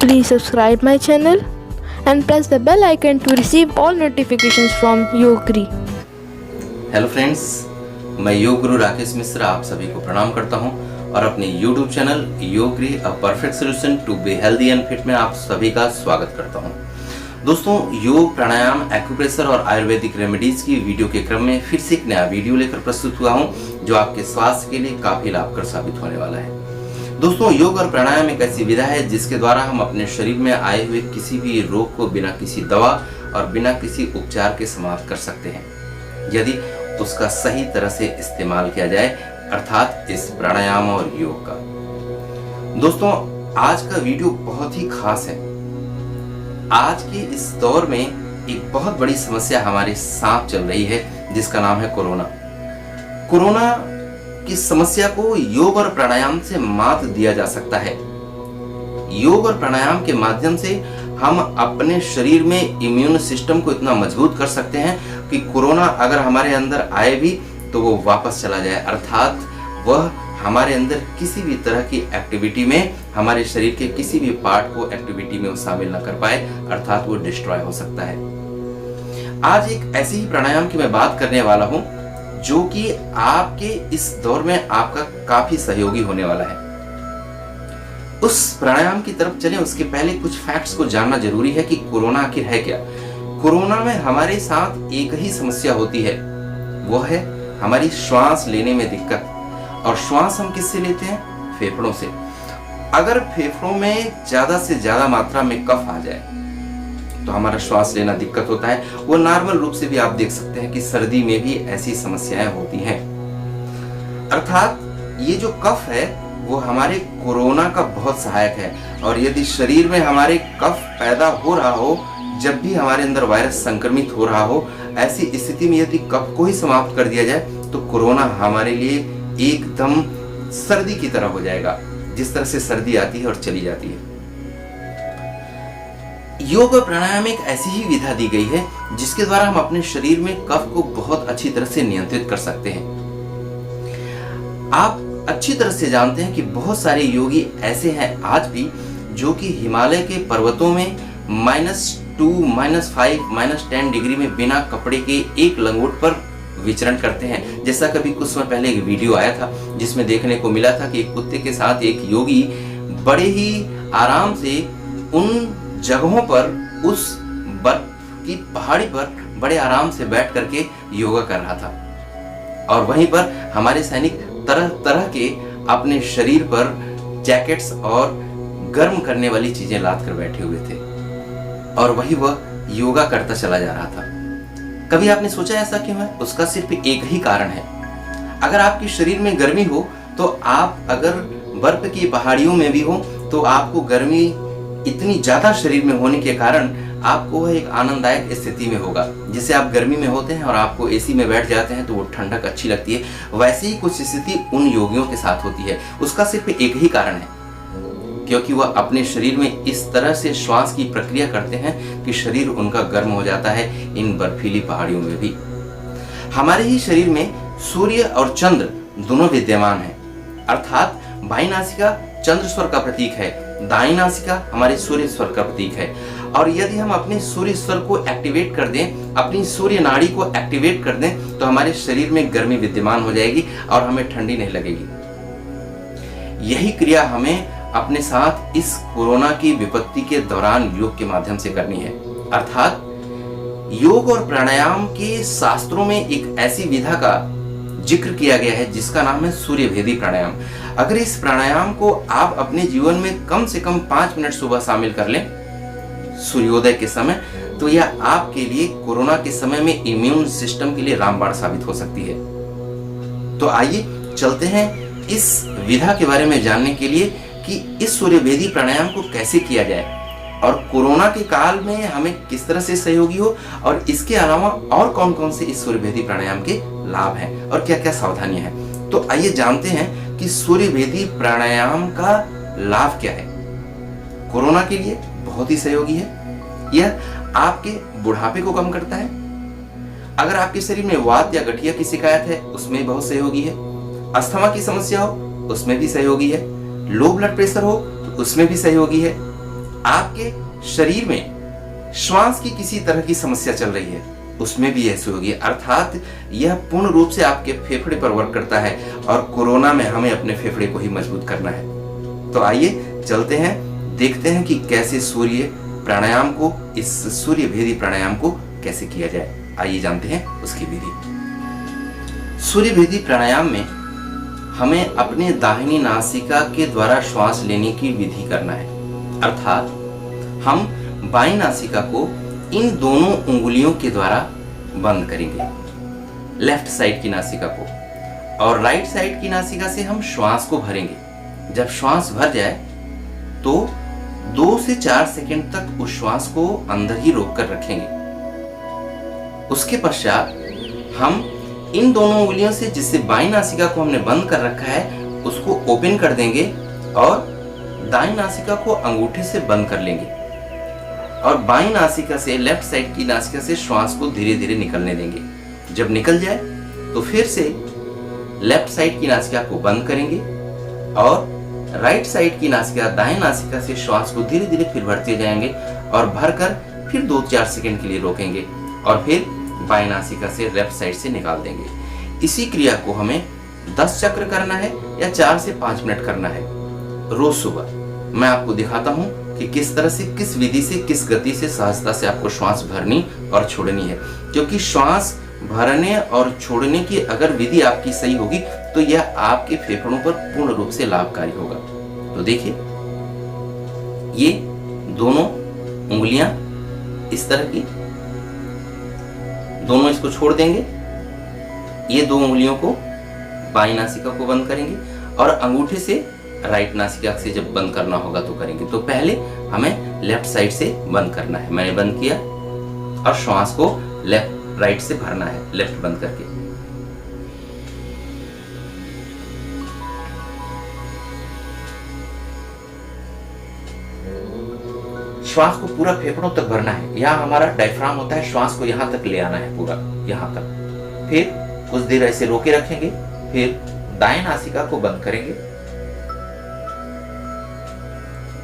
Please subscribe my channel and press the bell icon to receive all notifications from योग Guru. Hello friends, मैं योग गुरु राकेश मिश्रा आप सभी को प्रणाम करता हूं और अपने YouTube channel Yog Guru a perfect solution to be healthy and fit में आप सभी का स्वागत करता हूं। दोस्तों, योग, प्राणायाम, एक्यूप्रेशर और आयुर्वेदिक रेमेडीज की वीडियो के क्रम में फिर से एक नया वीडियो लेकर प्रस्तुत हुआ हूं जो आपके स्वास्थ्य के लिए काफी लाभकर साबित होने वाला है। दोस्तों, योग और प्राणायाम एक ऐसी विधा है जिसके द्वारा हम अपने शरीर में आए हुए किसी भी रोग को बिना किसी दवा और बिना किसी उपचार के समाप्त कर सकते हैं, यदि उसका सही तरह से इस्तेमाल किया जाए, अर्थात इस प्राणायाम और योग का। दोस्तों, आज का वीडियो बहुत ही खास है। आज के इस दौर में एक बहुत बड़ी समस्या हमारे साथ चल रही है जिसका नाम है कोरोना। कोरोना की समस्या को योग और प्राणायाम से मात दिया जा सकता है। योग और प्राणायाम के माध्यम से हम अपने शरीर में इम्यून सिस्टम को इतना मजबूत कर सकते हैं कि कोरोना अगर हमारे अंदर आए भी तो वो वापस चला जाए, अर्थात वह हमारे अंदर किसी भी तरह की एक्टिविटी में, हमारे शरीर के किसी भी पार्ट को एक्टिविटी में वो शामिल न कर पाए, अर्थात वो डिस्ट्रॉय हो सकता है। आज एक ऐसे ही प्राणायाम की मैं बात करने वाला हूं जो कि आपके इस दौर में आपका काफी सहयोगी होने वाला है। उस प्राणायाम की तरफ चलें उसके पहले कुछ फैक्ट्स को जानना जरूरी है कि कोरोना आखिर है क्या। कोरोना में हमारे साथ एक ही समस्या होती है, वो है हमारी श्वास लेने में दिक्कत। और श्वास हम किससे लेते हैं? फेफड़ों से। अगर फेफड़ों में ज्यादा से ज्यादा मात्रा में कफ आ जाए तो हमारा श्वास लेना दिक्कत होता है। वो नॉर्मल रूप से भी आप देख सकते हैं कि सर्दी में भी ऐसी समस्याएं होती हैं। अर्थात ये जो कफ है वो हमारे कोरोना का बहुत सहायक है। और यदि शरीर में हमारे कफ पैदा हो रहा हो, जब भी हमारे अंदर वायरस संक्रमित हो रहा हो, ऐसी स्थिति में यदि कफ को ही समाप्त कर दिया जाए तो कोरोना हमारे लिए एकदम सर्दी की तरह हो जाएगा, जिस तरह से सर्दी आती है और चली जाती है। योग और प्राणायाम एक ऐसी ही विधा दी गई है जिसके द्वारा हम अपने शरीर में कफ को बहुत अच्छी तरह से नियंत्रित कर सकते हैं। आप अच्छी तरह से जानते हैं कि बहुत सारे योगी ऐसे हैं आज भी जो कि हिमालय के पर्वतों में -2, -5, -10 डिग्री में बिना कपड़े के एक लंगोट पर विचरण करते हैं। जैसा कभी कुछ समय पहले एक वीडियो आया था जिसमें देखने को मिला था कि एक कुत्ते के साथ एक योगी बड़े ही आराम से उन जगहों पर, उस बर्फ की पहाड़ी पर बड़े आराम से बैठ करके योगा कर रहा था। और वहीं पर हमारे सैनिक तरह तरह के अपने शरीर पर जैकेट्स और गर्म करने वाली चीजें लाद कर बैठे हुए थे और वही वह योगा करता चला जा रहा था। कभी आपने सोचा ऐसा क्यों है? उसका सिर्फ एक ही कारण है। अगर आपके शरीर में गर्मी हो तो आप अगर बर्फ की पहाड़ियों में भी हो तो आपको गर्मी इतनी ज्यादा शरीर में होने के कारण आपको वह एक आनंददायक स्थिति में होगा। जैसे आप गर्मी में होते हैं और आपको एसी में बैठ जाते हैं तो वो ठंडक अच्छी लगती है, वैसे ही कुछ स्थिति उन योगियों के साथ होती है। उसका सिर्फ एक ही कारण है, क्योंकि वह अपने शरीर में इस तरह से श्वास की प्रक्रिया करते हैं कि शरीर उनका गर्म हो जाता है इन बर्फीली पहाड़ियों में भी। हमारे ही शरीर में सूर्य और चंद्र दोनों विद्यमान हैं, अर्थात बाईं नासिका चंद्र स्वर का प्रतीक है, दाईं नासिका हमारे सूर्य स्वर का प्रतीक है। और यदि हम अपने सूर्य स्वर को एक्टिवेट कर दें, अपनी सूर्य नाड़ी को एक्टिवेट कर दें तो हमारे शरीर में गर्मी विद्यमान हो जाएगी और हमें ठंडी नहीं लगेगी। यही क्रिया हमें अपने साथ इस कोरोना की विपत्ति के दौरान योग के माध्यम से करनी है। अर्थात योग और प्राणायाम के शास्त्रों में एक ऐसी विधा का जिक्र किया गया है जिसका नाम है सूर्यभेदी प्राणायाम। अगर इस प्राणायाम को आप अपने जीवन में कम से कम 5 मिनट सुबह शामिल कर लें सूर्योदय के समय, तो यह आपके लिए कोरोना के समय में इम्यून सिस्टम के लिए रामबाण साबित हो सकती है। तो आइए चलते हैं इस विधा के बारे में जानने के लिए कि इस सूर्यभेदी प्राणायाम को कैसे किया जाए और कोरोना के काल में हमें किस तरह से सहयोगी हो, और इसके अलावा और कौन कौन से इस सूर्यभेदी प्राणायाम के लाभ हैं और क्या क्या सावधानियां हैं। तो आइए जानते हैं कि सूर्यभेदी प्राणायाम का लाभ क्या है। कोरोना के लिए बहुत ही सहयोगी है। यह आपके बुढ़ापे को कम करता है। अगर आपके शरीर में वात या गठिया की शिकायत है उसमें बहुत सहयोगी है। अस्थमा की समस्या हो उसमें भी सहयोगी है। लो ब्लड प्रेशर हो तो उसमें भी सहयोगी है। आपके शरीर में श्वास की किसी तरह की समस्या चल रही है, उसमें भी ऐसे होगी, अर्थात यह पूर्ण रूप से आपके फेफड़े पर वर्क करता है और कोरोना में हमें अपने फेफड़े को ही मजबूत करना है। तो आइए चलते हैं, देखते हैं कि कैसे सूर्य प्राणायाम को, इस सूर्य भेदी प्राणायाम को कैसे किया जाए। आइए जानते हैं उसकी विधि। सूर्य भेदी प्राणायाम में हमें अपने दाहिनी नासिका के द्वारा श्वास लेने की विधि करना है, अर्थात हम बाईं नासिका को इन दोनों उंगलियों के द्वारा बंद करेंगे, लेफ्ट साइड की नासिका को, और राइट साइड की नासिका से हम श्वास को भरेंगे। जब श्वास भर जाए तो 2 से 4 सेकंड तक उस श्वास को अंदर ही रोक कर रखेंगे। उसके पश्चात हम इन दोनों उंगलियों से, जिससे बाईं नासिका को हमने बंद कर रखा है, उसको ओपन कर देंगे और दाईं नासिका को अंगूठे से बंद कर लेंगे और बाईं नासिका से, लेफ्ट साइड की नासिका से श्वास को धीरे धीरे निकलने देंगे। जब निकल जाए तो फिर से लेफ्ट साइड की नासिका को बंद करेंगे और राइट साइड की नासिका, दाएं नासिका से श्वास को धीरे धीरे फिर भरते जाएंगे और भरकर फिर 2-4 सेकंड के लिए रोकेंगे और फिर बाएं नासिका से लेफ्ट साइड से निकाल देंगे। इसी क्रिया को हमें 10 चक्र करना है या 4 से 5 मिनट करना है रोज सुबह। मैं आपको दिखाता हूं कि किस तरह से, किस विधि से, किस गति से, सहजता से आपको श्वास भरनी और छोड़नी है, क्योंकि श्वास भरने और छोड़ने की अगर विधि आपकी सही होगी तो यह आपके फेफड़ों पर पूर्ण रूप से लाभकारी होगा। तो देखिए, ये दोनों उंगलियां इस तरह की, दोनों इसको छोड़ देंगे। ये 2 उंगलियों को बाईं नासिका को बंद करेंगे और अंगूठे से राइट नासिका से जब बंद करना होगा तो करेंगे। तो पहले हमें लेफ्ट साइड से बंद करना है, मैंने बंद किया, और श्वास को लेफ्ट राइट से भरना है, लेफ्ट बंद करके। श्वास को पूरा फेफड़ों तक भरना है। यहाँ हमारा डायफ्राम होता है, श्वास को यहाँ तक ले आना है, पूरा यहाँ तक। फिर कुछ देर ऐसे रोके रखेंगे, फिर दाएं नासिका को बंद करेंगे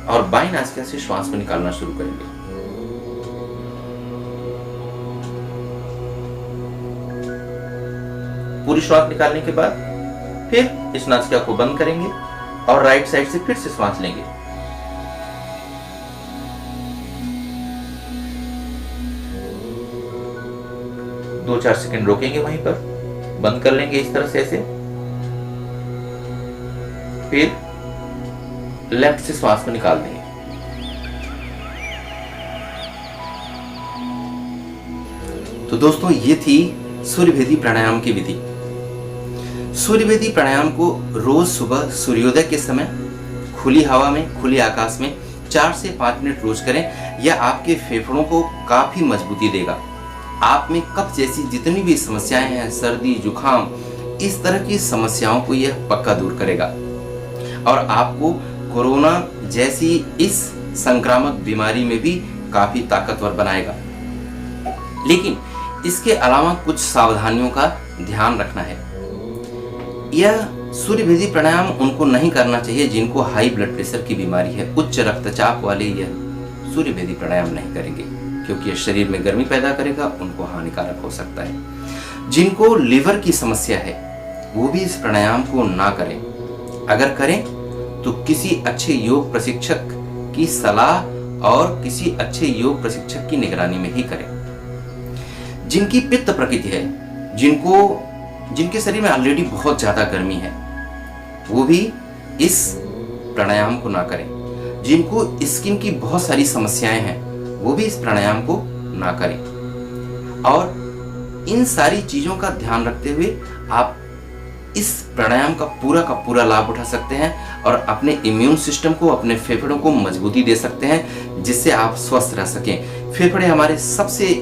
और बाईं नासिका से श्वास को निकालना शुरू करेंगे। पूरी श्वास निकालने के बाद फिर इस नासिका को बंद करेंगे और राइट साइड से फिर से श्वास लेंगे। दो 4 सेकंड रोकेंगे, वहीं पर बंद कर लेंगे इस तरह से ऐसे। फिर लेफ्ट से श्वास को निकाल देंगे। तो दोस्तों, ये थी सूर्यभेदी प्राणायाम की विधि। सूर्यभेदी प्राणायाम को रोज सुबह सूर्योदय के समय खुली हवा में, खुले आकाश में 4 से 5 मिनट रोज करें। यह आपके फेफड़ों को काफी मजबूती देगा। आप में कफ जैसी जितनी भी समस्याएं हैं, सर्दी, जुकाम, इस तरह की समस्याओं को यह पक्का दूर करेगा और आपको कोरोना जैसी इस संक्रामक बीमारी में भी काफी ताकतवर बनाएगा। लेकिन इसके अलावा कुछ सावधानियों का ध्यान रखना है। यह सूर्यभेदी प्राणायाम उनको नहीं करना चाहिए जिनको हाई ब्लड प्रेशर की बीमारी है। उच्च रक्तचाप वाले यह सूर्यभेदी प्राणायाम नहीं करेंगे, क्योंकि यह शरीर में गर्मी पैदा करेगा, उनको हानिकारक हो सकता है। जिनको लीवर की समस्या है वो भी इस प्राणायाम को ना करें। अगर करें तो किसी अच्छे योग प्रशिक्षक की सलाह और किसी अच्छे योग प्रशिक्षक की निगरानी में ही करें। जिनकी पित्त प्रकृति है, जिनके शरीर में ऑलरेडी बहुत ज्यादा गर्मी है, वो भी इस प्राणायाम को ना करें। जिनको स्किन की बहुत सारी समस्याएं हैं वो भी इस प्राणायाम को ना करें। और इन सारी चीजों का ध्यान रखते हुए आप इस प्राणायाम का पूरा लाभ उठा सकते हैं और अपने इम्यून सिस्टम को, अपने फेफड़ों को मजबूती दे सकते हैं, जिससे आप स्वस्थ रह सकें। फेफड़े हमारे सबसे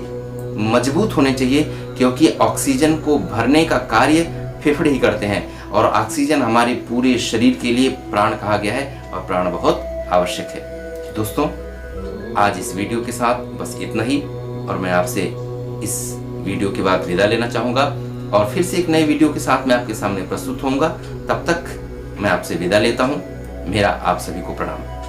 मजबूत होने चाहिए, क्योंकि ऑक्सीजन को भरने का कार्य फेफड़े ही करते हैं और ऑक्सीजन हमारे पूरे शरीर के लिए प्राण कहा गया है और प्राण बहुत आवश्यक है। दोस्तों, आज इस वीडियो के साथ बस इतना ही और मैं आपसे इस वीडियो के बाद विदा लेना चाहूँगा और फिर से एक नए वीडियो के साथ मैं आपके सामने प्रस्तुत होऊंगा। तब तक मैं आपसे विदा लेता हूँ। मेरा आप सभी को प्रणाम।